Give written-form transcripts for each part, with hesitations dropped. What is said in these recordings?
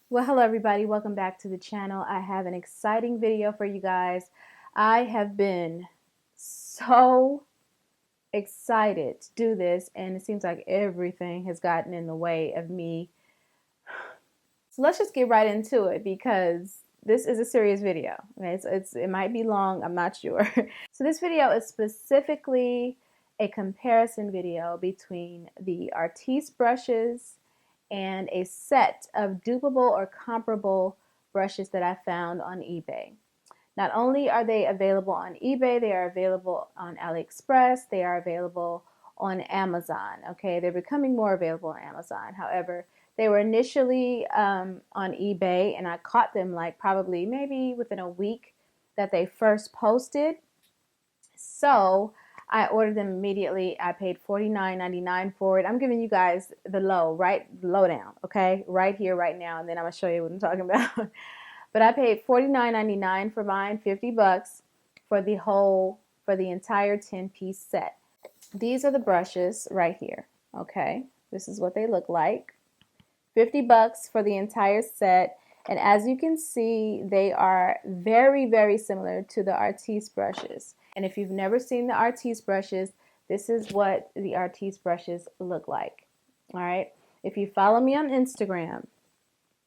Well, hello everybody, welcome back to the channel. I have an exciting video for you guys. I have been so excited to do this, and it seems like everything has gotten in the way of me. So let's just get right into it because this is a serious video. Okay, it might be long, I'm not sure. So this video is specifically a comparison video between the Artis brushes and a set of dupable or comparable brushes that I found on eBay. Not only are they available on eBay, they are available on AliExpress, they are available on Amazon. Okay, they're becoming more available on Amazon. However, they were initially on eBay, and I caught them like probably maybe within a week that they first posted. So I ordered them immediately. I paid $49.99 for it. I'm giving you guys the lowdown, okay? Right here, right now, and then I'm gonna show you what I'm talking about. But I paid $49.99 for mine, 50 bucks for the entire 10-piece set. These are the brushes right here, okay? This is what they look like. 50 bucks for the entire set. And as you can see, they are very, very similar to the Artis brushes. And if you've never seen the Artis brushes, this is what the Artis brushes look like. All right. If you follow me on Instagram,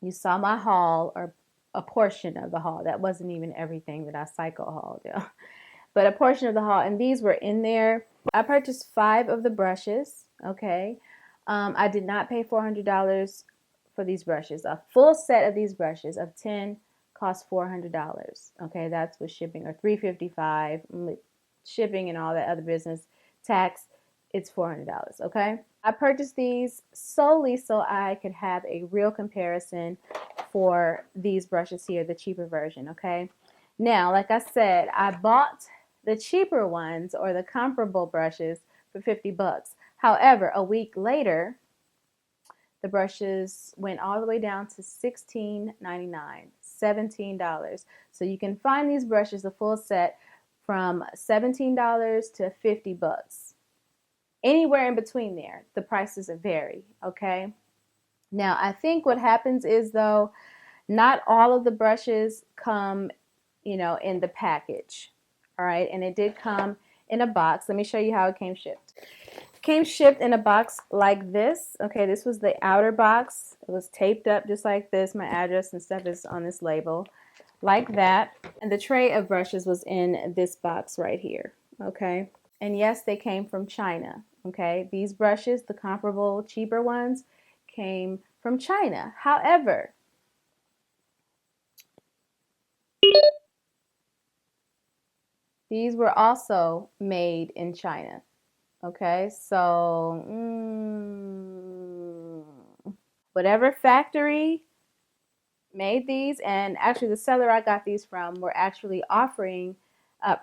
you saw my haul, or a portion of the haul. That wasn't even everything that I cycle hauled, yeah. But a portion of the haul, and these were in there. I purchased 5 of the brushes, okay. I did not pay $400 for these brushes. A full set of these brushes of 10 cost $400. Okay, that's with shipping, or $355 shipping and all that other business tax. It's $400. Okay, I purchased these solely so I could have a real comparison for these brushes here, the cheaper version. Okay, now like I said, I bought the cheaper ones, or the comparable brushes, for 50 bucks. However, a week later, the brushes went all the way down to $16.99, $17. So you can find these brushes, the full set, from $17 to 50 bucks. Anywhere in between there, the prices vary, okay? Now, I think what happens is, though, not all of the brushes come, in the package, all right? And it did come in a box. Let me show you how it came shipped. Came shipped in a box like this. Okay, this was the outer box. It was taped up just like this. My address and stuff is on this label, like that. And the tray of brushes was in this box right here. Okay, and yes, they came from China. Okay, these brushes, the comparable cheaper ones, came from China. However, these were also made in China. Okay, so whatever factory made these, and actually the seller I got these from were actually offering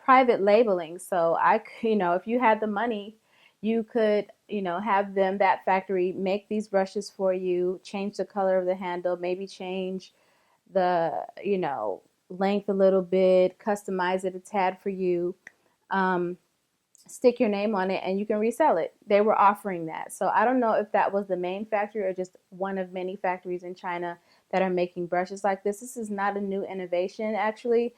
private labeling. So if you had the money, you could, have that factory make these brushes for you, change the color of the handle, maybe change the, length a little bit, customize it a tad for you. Stick your name on it, and you can resell it. They were offering that. So I don't know if that was the main factory or just one of many factories in China that are making brushes like this. This is not a new innovation, actually.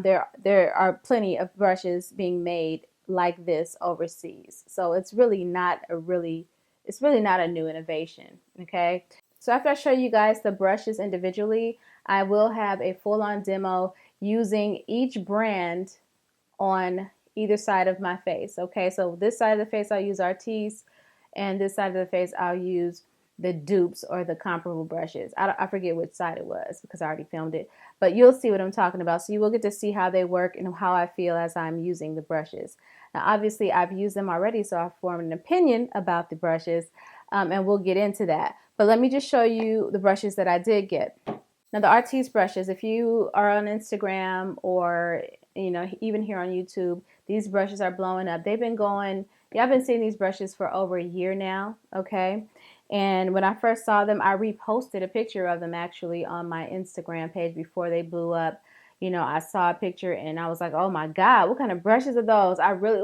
There are plenty of brushes being made like this overseas. So it's really not a new innovation. Okay. So after I show you guys the brushes individually, I will have a full-on demo using each brand on either side of my face. Okay, so this side of the face I'll use Artis, and this side of the face I'll use the dupes, or the comparable brushes. I forget which side it was because I already filmed it, but you'll see what I'm talking about. So you will get to see how they work and how I feel as I'm using the brushes. Now obviously I've used them already, so I've formed an opinion about the brushes, and we'll get into that. But let me just show you the brushes that I did get. Now the Artis brushes, if you are on Instagram or even here on YouTube, these brushes are blowing up. They've been going, I've been seeing these brushes for over a year now, okay? And when I first saw them, I reposted a picture of them actually on my Instagram page before they blew up. I saw a picture and I was like, oh my God, what kind of brushes are those? I really,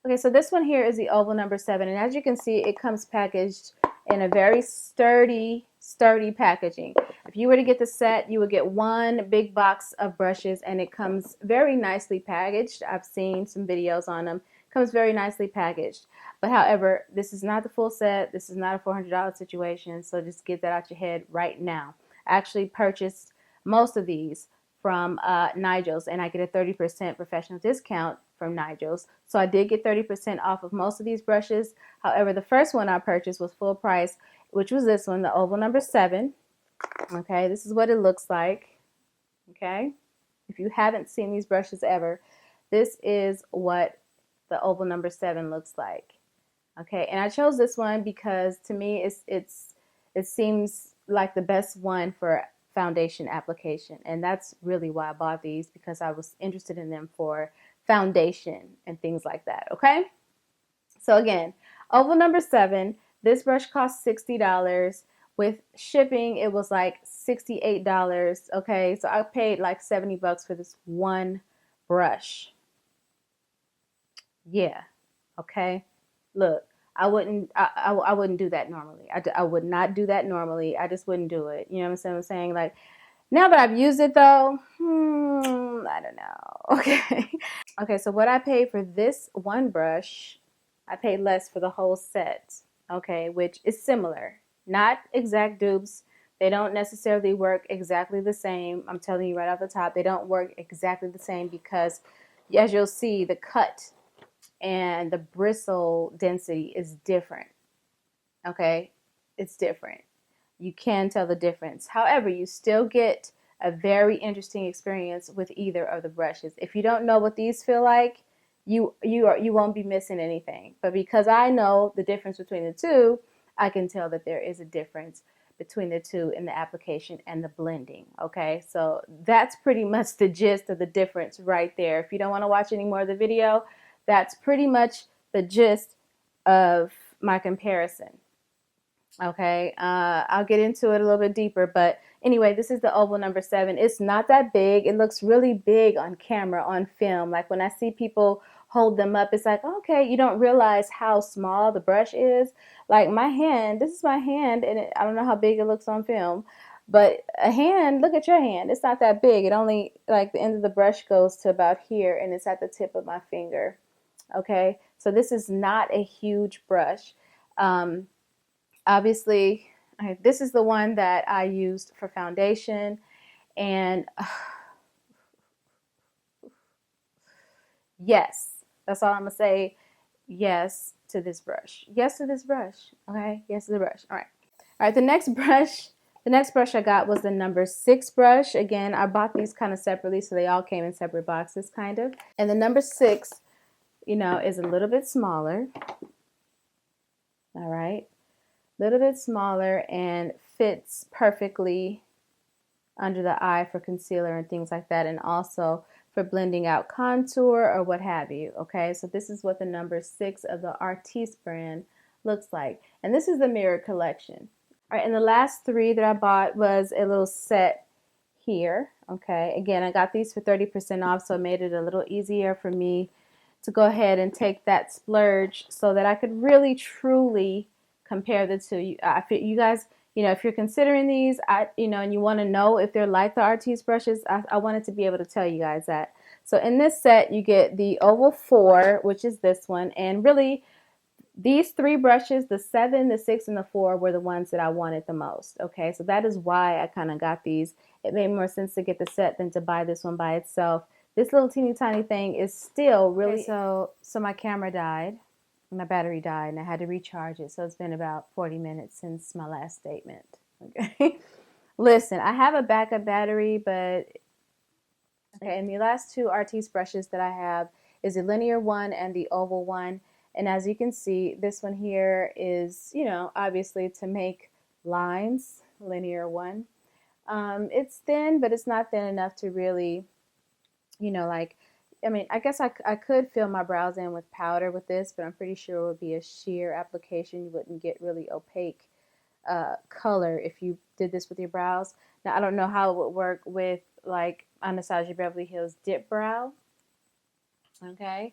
Okay, so this one here is the oval number 7. And as you can see, it comes packaged in a very sturdy sturdy packaging. If you were to get the set, you would get one big box of brushes, and it comes very nicely packaged. I've seen some videos on them. It comes very nicely packaged. But however, this is not the full set. This is not a $400 situation, so just get that out your head right now. I actually purchased most of these from Nigel's, and I get a 30% professional discount from Nigel's. So I did get 30% off of most of these brushes. However, the first one I purchased was full price, which was this one, the oval number 7. Okay, this is what it looks like. Okay, if you haven't seen these brushes ever, this is what the oval number 7 looks like. Okay, and I chose this one because to me it seems like the best one for foundation application, and that's really why I bought these, because I was interested in them for foundation and things like that. Okay, so again, oval number 7. This brush cost $60. With shipping, it was like $68. Okay, so I paid like 70 bucks for this one brush. Yeah. Okay. Look, I wouldn't do that normally. I would not do that normally. I just wouldn't do it. You know what I'm saying? Like, now that I've used it though, I don't know. Okay. Okay, so what I paid for this one brush, I paid less for the whole set. Okay, which is similar. Not exact dupes. They don't necessarily work exactly the same. I'm telling you right off the top, they don't work exactly the same because, as you'll see, the cut and the bristle density is different. Okay, it's different. You can tell the difference. However, you still get a very interesting experience with either of the brushes. If you don't know what these feel like, you won't be missing anything. But because I know the difference between the two, I can tell that there is a difference between the two in the application and the blending. Okay, so that's pretty much the gist of the difference right there. If you don't want to watch any more of the video, that's pretty much the gist of my comparison. Okay, I'll get into it a little bit deeper, but anyway, this is the oval number 7. It's not that big. It looks really big on camera, on film. Like when I see people hold them up, it's like, okay, you don't realize how small the brush is. Like my hand, this is my hand, and I don't know how big it looks on film, but a hand, look at your hand. It's not that big. It only, like the end of the brush goes to about here, and it's at the tip of my finger. Okay, so this is not a huge brush. Obviously, this is the one that I used for foundation, and yes, that's all I'm gonna say. Yes to this brush. Yes to this brush. Okay, yes to the brush. All right. The next brush I got was the number 6 brush. Again, I bought these kind of separately, so they all came in separate boxes, kind of. And the number 6, you know, is a little bit smaller. All right. Little bit smaller and fits perfectly under the eye for concealer and things like that, and also for blending out contour or what have you. Okay, so this is what the number 6 of the Artis brand looks like, and this is the mirror collection. All right, and the last 3 that I bought was a little set here. Okay, again, I got these for 30% off, so it made it a little easier for me to go ahead and take that splurge so that I could really truly compare the two. You guys, you know, if you're considering these, and you want to know if they're like the Artis brushes, I wanted to be able to tell you guys that. So in this set, you get the oval 4, which is this one, and really these 3 brushes, the 7, the 6, and the 4, were the ones that I wanted the most. Okay, so that is why I kind of got these. It made more sense to get the set than to buy this one by itself. This little teeny tiny thing is still really, so my camera died. My battery died and I had to recharge it, so it's been about 40 minutes since my last statement. Okay, listen, I have a backup battery, but okay, and the last 2 Artis brushes that I have is the linear one and the oval one, and as you can see, this one here is, you know, obviously to make lines, linear one. It's thin, but it's not thin enough to really, you know, like, I mean, I guess I could fill my brows in with powder with this, but I'm pretty sure it would be a sheer application. You wouldn't get really opaque color if you did this with your brows. Now, I don't know how it would work with, like, Anastasia Beverly Hills Dip Brow. Okay.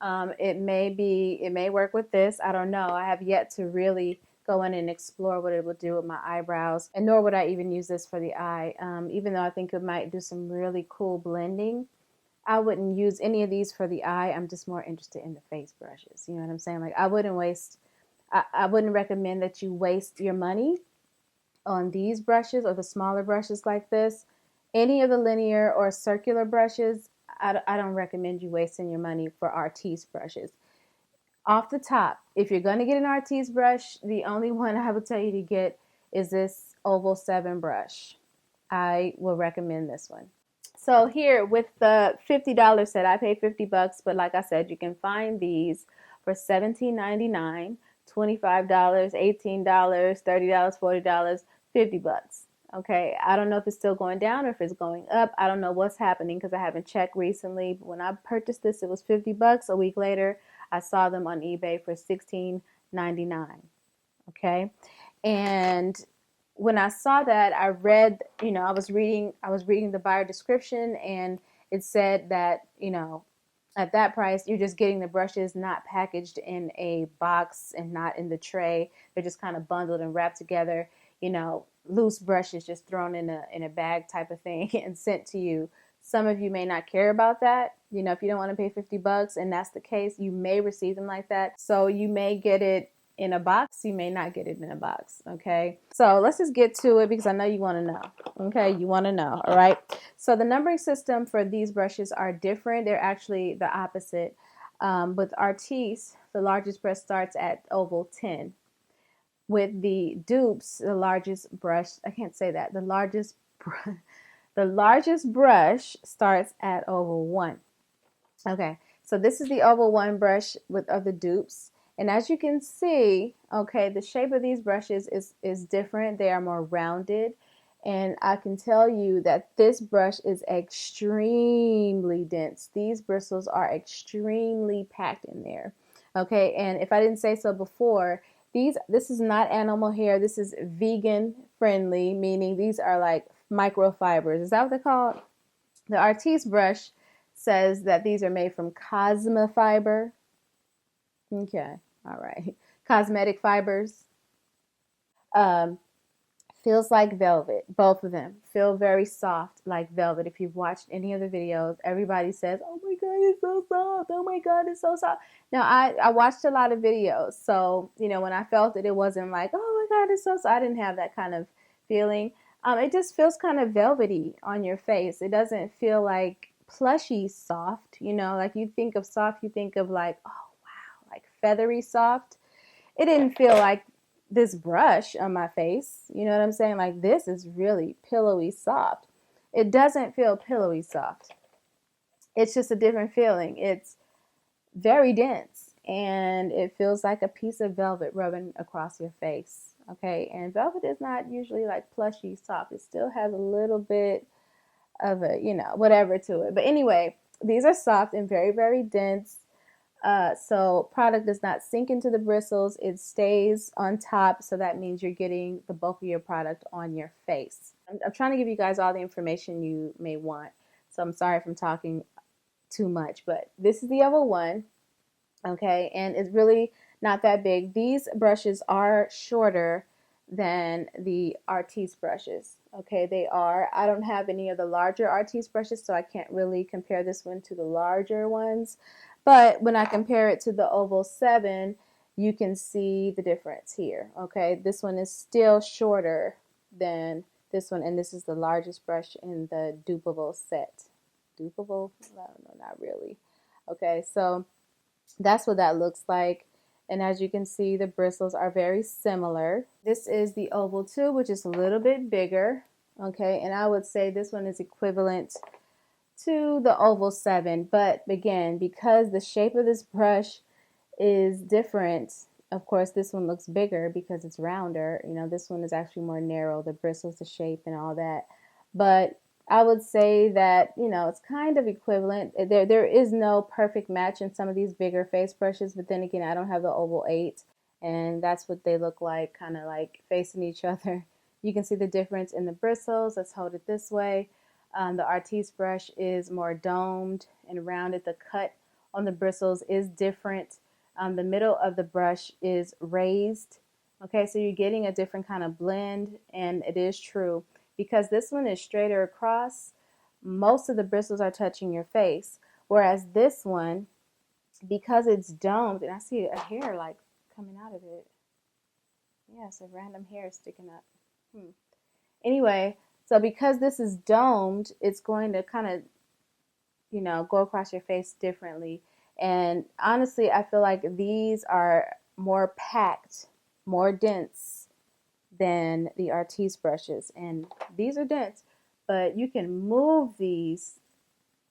It may work with this. I don't know. I have yet to really go in and explore what it would do with my eyebrows, and nor would I even use this for the eye. Even though I think it might do some really cool blending, I wouldn't use any of these for the eye. I'm just more interested in the face brushes. You know what I'm saying? Like I wouldn't recommend that you waste your money on these brushes or the smaller brushes like this. Any of the linear or circular brushes, I don't recommend you wasting your money for Artis brushes. Off the top, if you're going to get an Artis brush, the only one I would tell you to get is this Oval 7 brush. I will recommend this one. So here with the $50 set, I paid $50, but like I said, you can find these for $17.99, $25, $18, $30, $40, $50. Okay, I don't know if it's still going down or if it's going up. I don't know what's happening because I haven't checked recently. But when I purchased this, it was $50. A week later, I saw them on eBay for $16.99. Okay, and when I saw that, I read, I was reading the buyer description, and it said that, at that price, you're just getting the brushes not packaged in a box and not in the tray. They're just kind of bundled and wrapped together, loose brushes just thrown in a bag type of thing and sent to you. Some of you may not care about that. If you don't want to pay $50 and that's the case, you may receive them like that. So you may get it in a box, you may not get it in a box. Okay, so let's just get to it because I know you want to know. Okay, you want to know. All right, so the numbering system for these brushes are different. They're actually the opposite. With Artis, the largest brush starts at oval 10. With the Dupes, the largest brush, I can't say that, the largest brush starts at oval 1. Okay, so this is the oval 1 brush of the Dupes. And as you can see, okay, the shape of these brushes is different. They are more rounded. And I can tell you that this brush is extremely dense. These bristles are extremely packed in there. Okay, and if I didn't say so before, this is not animal hair. This is vegan friendly, meaning these are like microfibers. Is that what they're called? The Artis brush says that these are made from Cosma fiber. Okay, all right. Cosmetic fibers. Feels like velvet. Both of them feel very soft like velvet. If you've watched any of the videos, everybody says, oh my God, it's so soft. Oh my God, it's so soft. Now, I watched a lot of videos. So, when I felt it, it wasn't like, oh my God, it's so soft. I didn't have that kind of feeling. It just feels kind of velvety on your face. It doesn't feel like plushy soft. Like you think of soft, you think of like, oh wow, like feathery soft. It didn't feel like this brush on my face. You know what I'm saying? Like this is really pillowy soft. It doesn't feel pillowy soft. It's just a different feeling. It's very dense and it feels like a piece of velvet rubbing across your face. Okay, and velvet is not usually like plushy soft. It still has a little bit of a, whatever to it. But anyway, these are soft and very, very dense. So product does not sink into the bristles. It stays on top. So that means you're getting the bulk of your product on your face. I'm trying to give you guys all the information you may want. So I'm sorry if I'm talking too much, but this is the oval 1. Okay, and it's really not that big. These brushes are shorter than the Artis brushes. Okay, they are. I don't have any of the larger Artis brushes, so I can't really compare this one to the larger ones. But when I compare it to the oval 7, you can see the difference here. Okay, this one is still shorter than this one, and this is the largest brush in the Dupeable set. Dupeable? I don't know, not really. Okay, so that's what that looks like. And as you can see, the bristles are very similar. This is the oval 2, which is a little bit bigger. Okay, and I would say this one is equivalent to the oval 7. But again, because the shape of this brush is different, of course, this one looks bigger because it's rounder. This one is actually more narrow, the bristles, the shape, and all that. But I would say that, it's kind of equivalent. There is no perfect match in some of these bigger face brushes, but then again, I don't have the oval 8, and that's what they look like, kind of like facing each other. You can see the difference in the bristles. Let's hold it this way. The Artis brush is more domed and rounded. The cut on the bristles is different. The middle of the brush is raised Okay, so you're getting a different kind of blend, and it is true because this one is straighter across. Most of the bristles are touching your face, whereas this one, because it's domed, and I see a hair like coming out of it. Yeah, it's a random hair sticking up. Anyway, so because this is domed, it's going to kind of, you know, go across your face differently. And honestly, I feel like these are more packed, more dense than the Artis brushes. And these are dense, but you can move these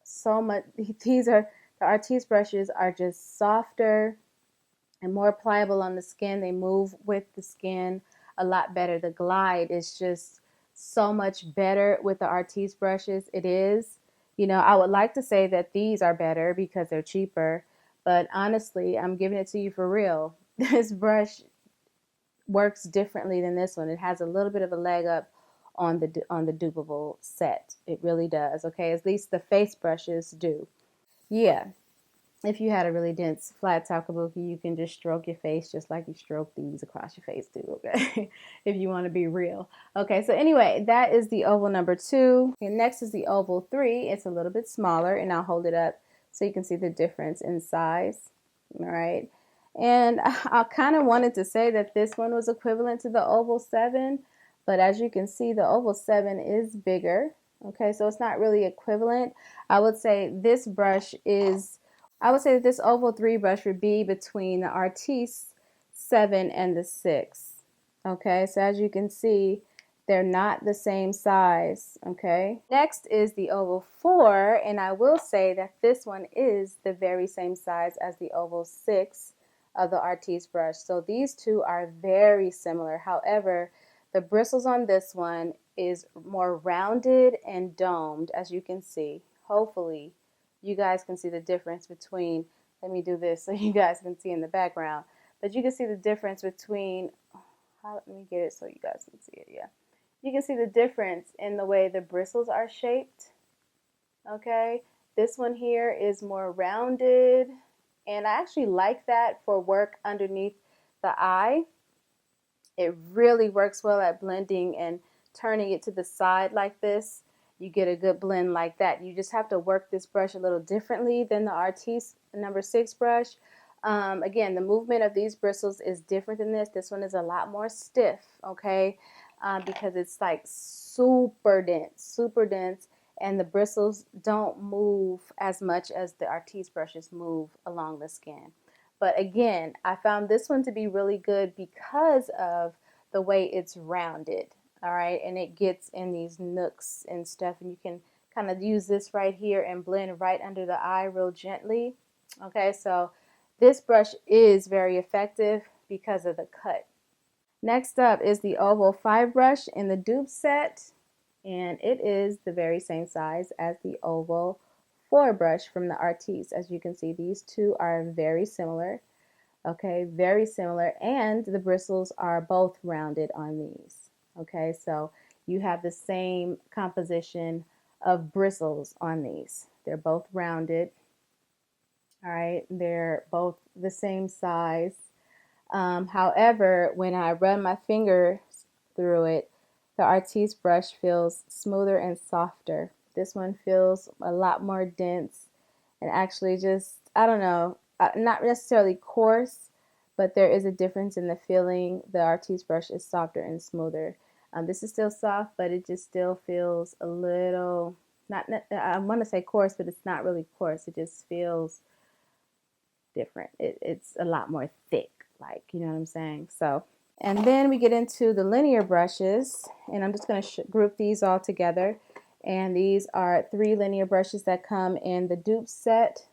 so much. These are, the Artis brushes are just softer and more pliable on the skin. They move with the skin a lot better. The glide is just so much better with the Artis brushes. It is. You know, I would like to say that these are better because they're cheaper, but honestly, I'm giving it to you for real. This brush works differently than this one. It has a little bit of a leg up on the Dupeable set. It really does. Okay, at least the face brushes do. Yeah, if you had a really dense flat top kabuki, you can just stroke your face just like you stroke these across your face too, okay? If you want to be real. Okay, so anyway, that is the oval number 2. And next is the oval 3. It's a little bit smaller, and I'll hold it up so you can see the difference in size. All right. And I kind of wanted to say that this one was equivalent to the oval 7, but as you can see, the oval 7 is bigger. Okay, so it's not really equivalent. I would say this brush is, I would say that this oval 3 brush would be between the Artis 7 and the 6. Okay, so as you can see, they're not the same size. Okay, next is the oval 4, and I will say that this one is the very same size as the oval 6 of the Artis brush. So these two are very similar. However, the bristles on this one is more rounded and domed, as you can see. Hopefully you guys can see the difference between, let me do this so you guys can see in the background, but you can see the difference between, let me get it so you guys can see it. Yeah, you can see the difference in the way the bristles are shaped. Okay, this one here is more rounded, and I actually like that for work underneath the eye. It really works well at blending and turning it to the side like this. You get a good blend like that. You just have to work this brush a little differently than the Artis number 6 brush. Again, the movement of these bristles is different than this. This one is a lot more stiff, okay, because it's like super dense, and the bristles don't move as much as the Artis brushes move along the skin. But again, I found this one to be really good because of the way it's rounded, all right? And it gets in these nooks and stuff, and you can kind of use this right here and blend right under the eye real gently. Okay, so this brush is very effective because of the cut. Next up is the oval 5 brush in the dupe set, and it is the very same size as the oval 4 brush from the Artis. As you can see, these two are very similar. Okay, very similar, and the bristles are both rounded on these. Okay, so you have the same composition of bristles on these. They're both rounded. All right, they're both the same size. However, when I run my fingers through it, the Artis brush feels smoother and softer. This one feels a lot more dense and actually just, I don't know, not necessarily coarse, but there is a difference in the feeling. The Artis brush is softer and smoother. This is still soft, but it just still feels a little, I want to say coarse, but it's not really coarse. It just feels different. It's a lot more thick, like, you know what I'm saying? So, and then we get into the linear brushes, and I'm just going to group these all together. And these are 3 linear brushes that come in the dupe set.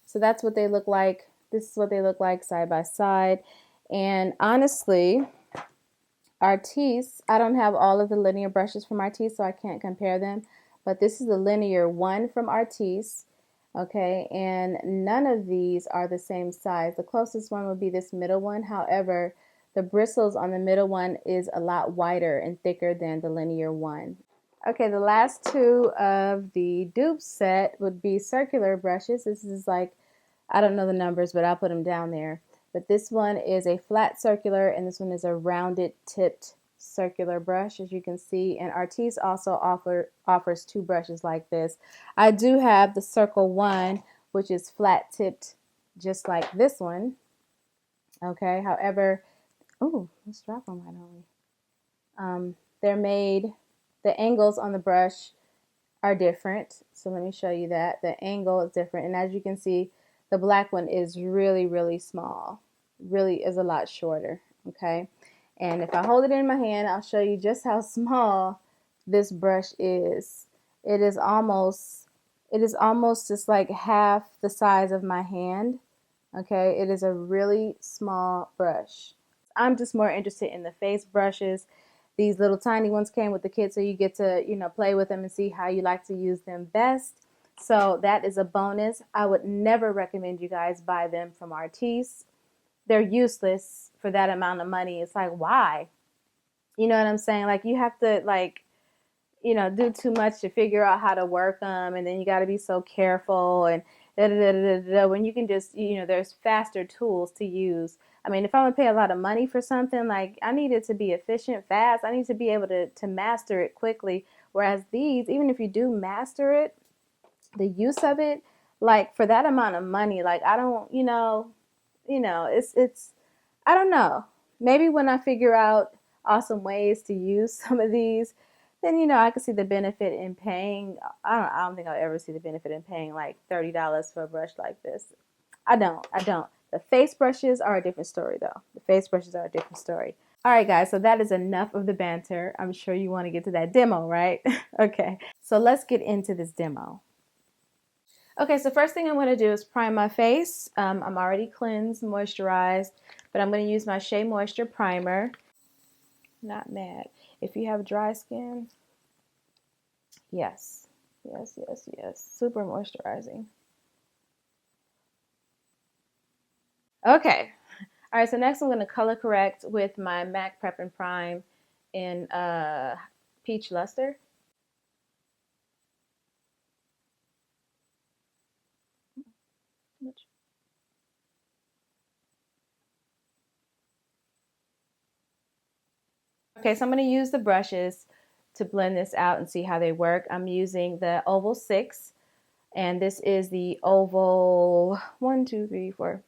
So that's what they look like. This is what they look like side by side. And honestly, Artis, I don't have all of the linear brushes from Artis, so I can't compare them. But this is the linear one from Artis. Okay, and none of these are the same size. The closest one would be this middle one. However, the bristles on the middle one is a lot wider and thicker than the linear one. Okay, the last 2 of the dupe set would be circular brushes. This is like, I don't know the numbers, but I'll put them down there. But this one is a flat circular, and this one is a rounded tipped circular brush, as you can see. And Artis also offers two brushes like this. I do have the circle one, which is flat tipped just like this one. Okay, however, oh, let's drop them right on. They're made, the angles on the brush are different. So let me show you that. The angle is different. And as you can see, the black one is really, really small. Really is a lot shorter. Okay. And if I hold it in my hand, I'll show you just how small this brush is. It is almost just like half the size of my hand. Okay. It is a really small brush. I'm just more interested in the face brushes. These little tiny ones came with the kit, so you get to, you know, play with them and see how you like to use them best. So that is a bonus. I would never recommend you guys buy them from Artis. They're useless for that amount of money. It's like, why? You know what I'm saying? Like, you have to, like, you know, do too much to figure out how to work them, and then you got to be so careful and da, da, da, da, da, when you can just, you know, there's faster tools to use. I mean, if I'm gonna pay a lot of money for something, like, I need it to be efficient, fast. I need to be able to master it quickly. Whereas these, even if you do master it, the use of it, like, for that amount of money, like, I don't, it's I don't know. Maybe when I figure out awesome ways to use some of these, then, you know, I could see the benefit in paying. I don't think I'll ever see the benefit in paying like $30 for a brush like this. I don't. The face brushes are a different story, though. The face brushes are a different story. All right, guys, so that is enough of the banter. I'm sure you want to get to that demo, right? Okay, so let's get into this demo. Okay, so first thing I'm going to do is prime my face. I'm already cleansed, moisturized, but I'm going to use my Shea Moisture Primer. Not mad. If you have dry skin, yes. Super moisturizing. Okay. All right, so next I'm going to color correct with my MAC Prep and Prime in Peach Luster. Okay, so I'm going to use the brushes to blend this out and see how they work. I'm using the Oval 6, and this is the Oval 1, 2, 3, 4.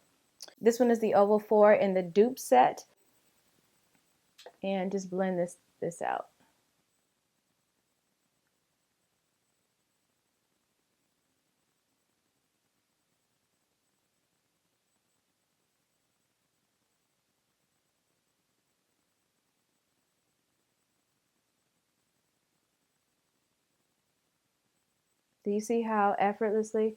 This one is the Oval 4 in the Dupe set, and just blend this out. Do you see how effortlessly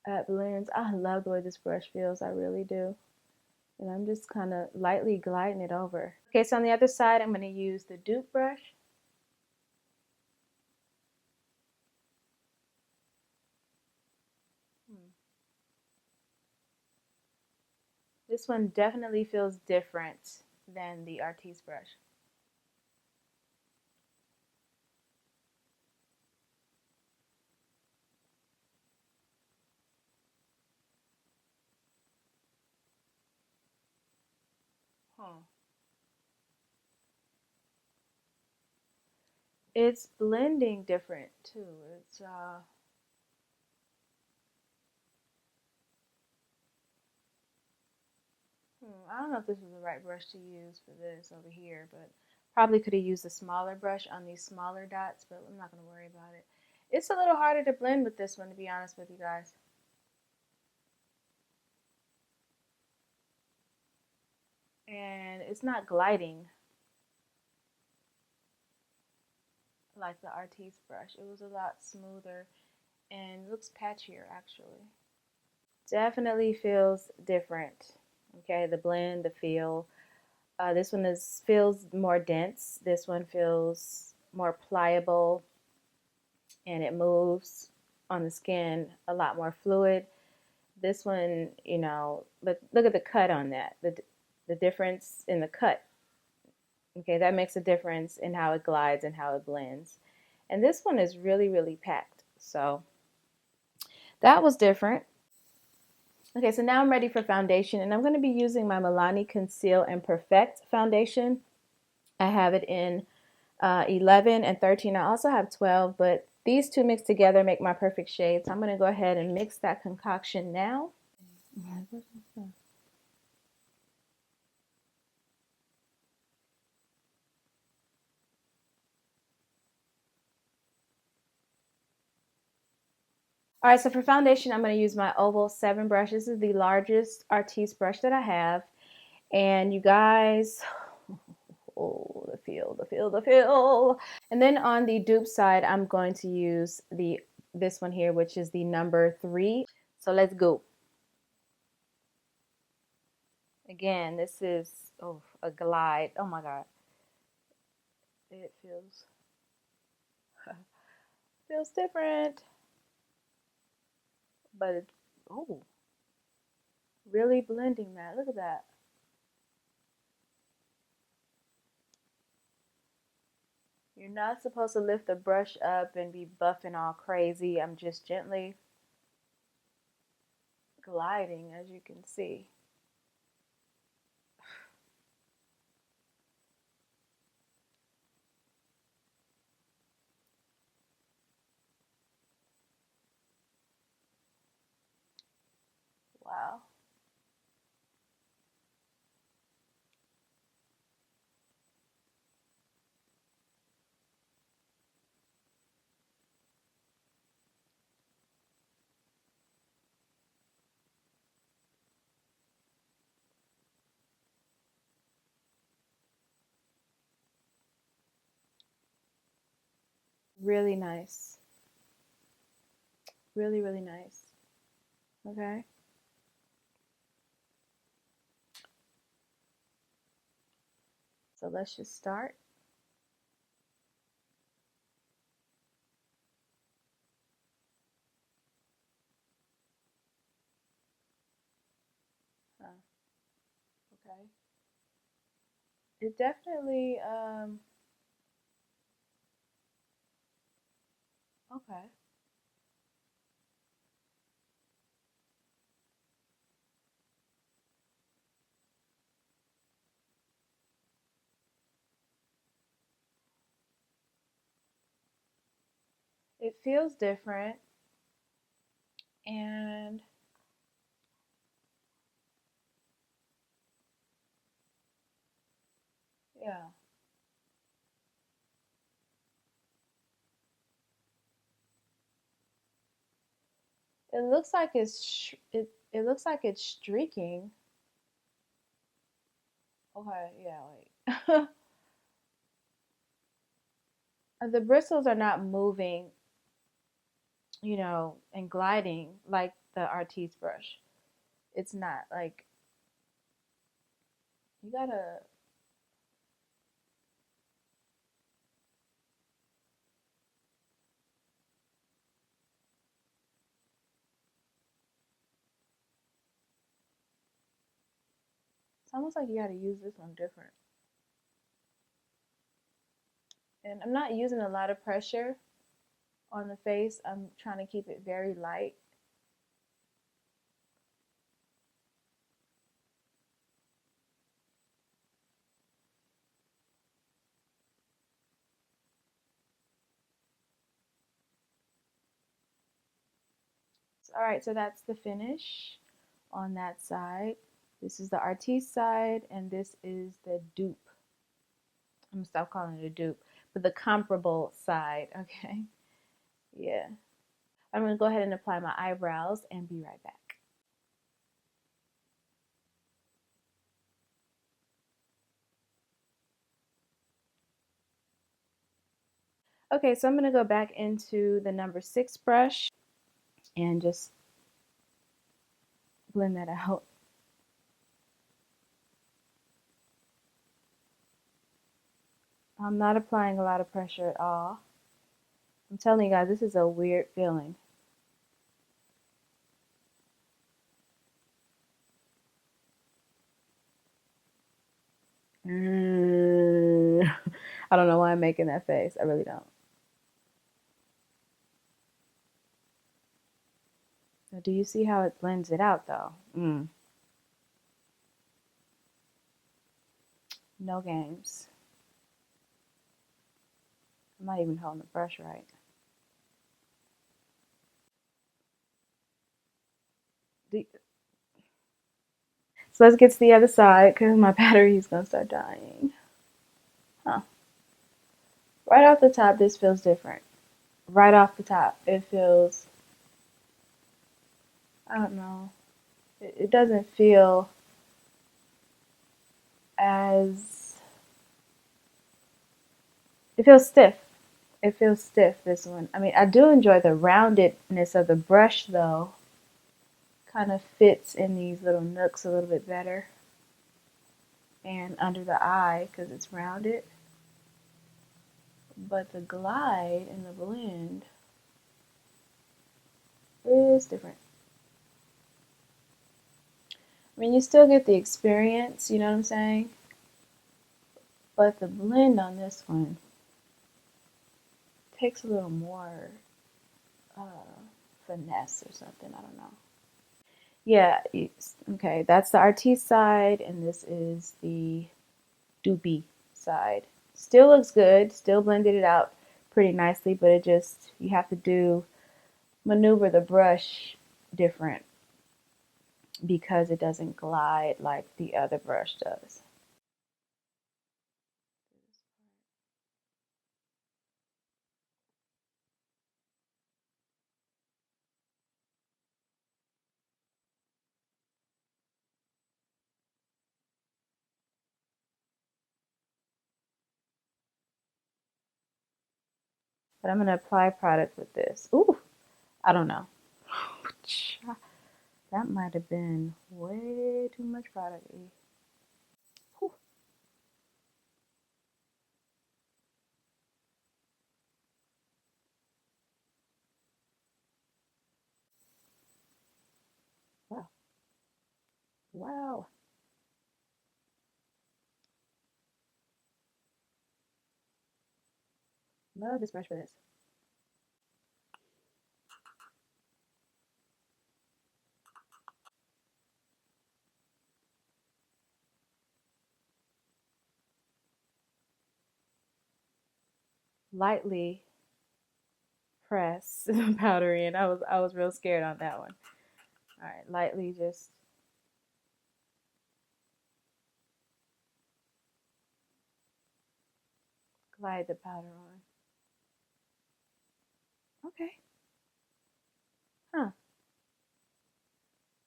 that blends? I love the way this brush feels. I really do. And I'm just kind of lightly gliding it over. Okay, so on the other side, I'm going to use the Dupe brush. This one definitely feels different than the Artis brush. It's blending different too. It's I don't know if this is the right brush to use for this over here, but probably could have used a smaller brush on these smaller dots, but I'm not going to worry about it. It's a little harder to blend with this one, to be honest with you guys. And it's not gliding like the Artis brush. It was a lot smoother and looks patchier actually. Definitely feels different. Okay, the blend, the feel. This one feels more dense. This one feels more pliable, and it moves on the skin a lot more fluid. This one, you know, look at the cut on that. The difference in the cut. Okay, that makes a difference in how it glides and how it blends. And this one is really, really packed. So that was different. Okay, so now I'm ready for foundation, and I'm going to be using my Milani Conceal and Perfect foundation. I have it in 11 and 13. I also have 12, but these two mixed together make my perfect shade. So I'm going to go ahead and mix that concoction now. All right, so for foundation, I'm going to use my Oval 7 brush. This is the largest Artis brush that I have. And you guys, oh, the feel, the feel, the feel. And then on the dupe side, I'm going to use this one here, which is the number 3. So let's go. Again, this is a glide. Oh my God. It feels different. But it's really blending that. Look at that. You're not supposed to lift the brush up and be buffing all crazy. I'm just gently gliding, as you can see. Wow. Really nice. Really, really nice. Okay. So let's just start. Okay. It definitely, okay. It feels different. And yeah. It looks like it looks like it's streaking. Okay, yeah, wait. The bristles are not moving, and gliding like the Artis brush. It's not like you gotta. It's almost like you gotta use this one different. And I'm not using a lot of pressure on the face. I'm trying to keep it very light. All right, so that's the finish on that side. This is the Artis side, and this is the dupe. I'm gonna stop calling it a dupe, but the comparable side, okay? Yeah. I'm gonna go ahead and apply my eyebrows and be right back. Okay, so I'm gonna go back into the number 6 brush and just blend that out. I'm not applying a lot of pressure at all. I'm telling you guys, this is a weird feeling. I don't know why I'm making that face. I really don't. do you see how it blends it out though? No games. I'm not even holding the brush right. So let's get to the other side because my battery is gonna start dying. Huh. Right off the top, this feels different. Right off the top, it feels, I don't know, it doesn't feel as, it feels stiff. It feels stiff, this one. I mean, I do enjoy the roundedness of the brush though. Kind of fits in these little nooks a little bit better. And under the eye, because it's rounded. But the glide and the blend is different. I mean, you still get the experience, you know what I'm saying? But the blend on this one takes a little more finesse or something, I don't know. Yeah, okay, that's the Artis side, and this is the Dupe side. Still looks good, still blended it out pretty nicely, but it just, you have to maneuver the brush different because it doesn't glide like the other brush does. But I'm going to apply product with this. Ooh, I don't know. That might have been way too much product. Whew. Wow. Wow. Love this brush for this. Lightly press the powder in. I was real scared on that one. All right, lightly just glide the powder on. Okay. Huh.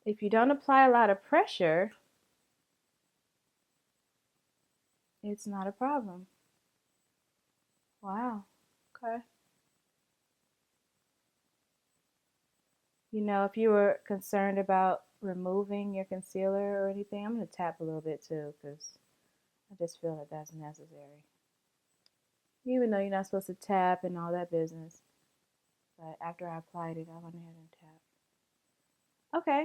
If you don't apply a lot of pressure, it's not a problem. Wow. Okay. You know, if you were concerned about removing your concealer or anything, I'm going to tap a little bit too because I just feel like that's necessary. Even though you're not supposed to tap and all that business. But after I applied it, I went ahead and tapped. Okay.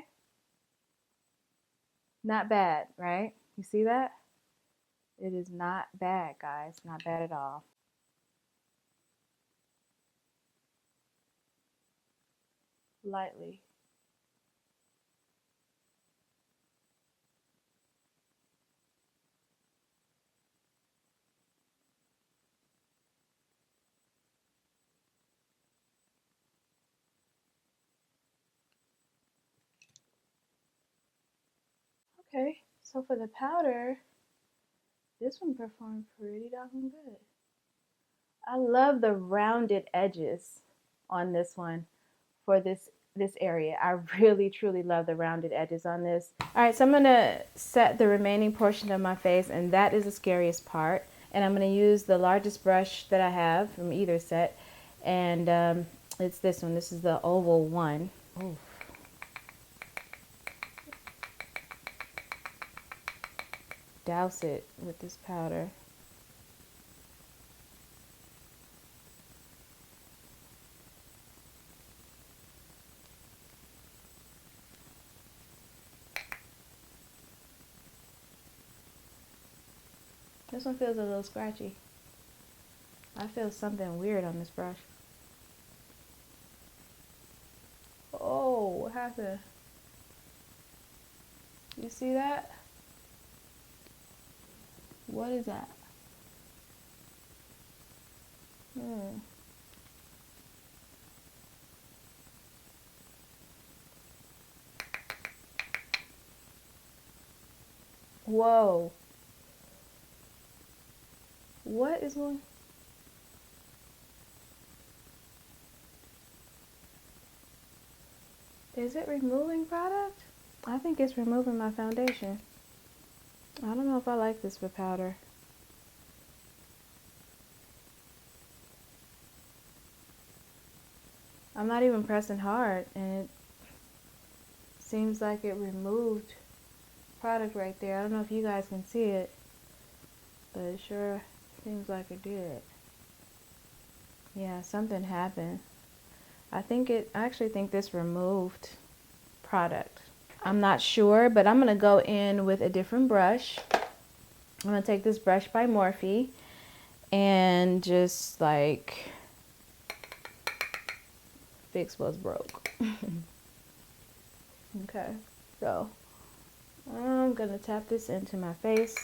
Not bad, right? You see that? It is not bad, guys. Not bad at all. Lightly. Okay. So for the powder, this one performed pretty doggone good. I love the rounded edges on this one for this area. I really truly love the rounded edges on this. All right, so I'm gonna set the remaining portion of my face, and that is the scariest part. And I'm gonna use the largest brush that I have from either set, and it's this one. This is the oval one. Ooh. Douse it with this powder. This one feels a little scratchy. I feel something weird on this brush. Oh, happened? You see that? What is that? Whoa. What is going? Is it removing product? I think it's removing my foundation. I don't know if I like this for powder. I'm not even pressing hard and it seems like it removed product right there. I don't know if you guys can see it, but it sure seems like it did. Yeah, something happened. I actually think this removed product. I'm not sure, but I'm gonna go in with a different brush. I'm gonna take this brush by Morphe and just like fix what's broke. Okay, so I'm gonna tap this into my face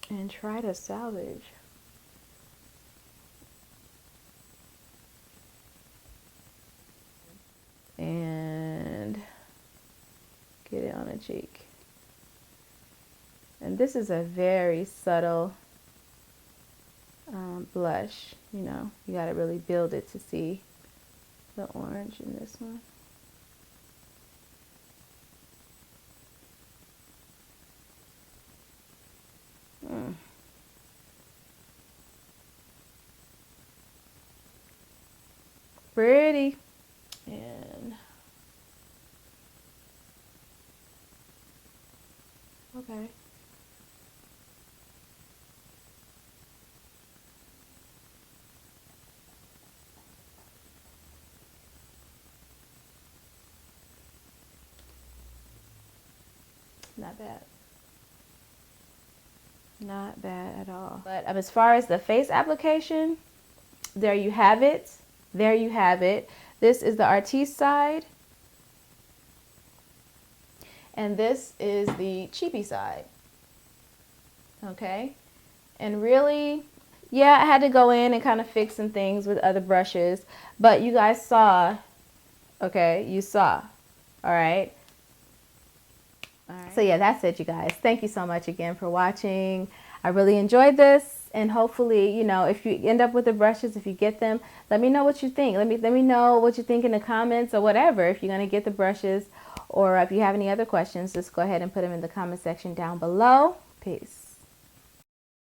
and try to salvage. And get it on a cheek. And this is a very subtle blush. You know, you gotta really build it to see the orange in this one. Pretty. And okay. Not bad. Not bad at all. But as far as the face application, there you have it. There you have it. This is the Artis side. And this is the cheapy side. Okay. And really, yeah, I had to go in and kind of fix some things with other brushes. But you guys saw, okay, you saw. All right. So yeah, that's it, you guys. Thank you so much again for watching. I really enjoyed this, and hopefully, you know, if you end up with the brushes, if you get them, let me know what you think. Let me know what you think in the comments or whatever. If you're going to get the brushes, or if you have any other questions, just go ahead and put them in the comment section down below. Peace.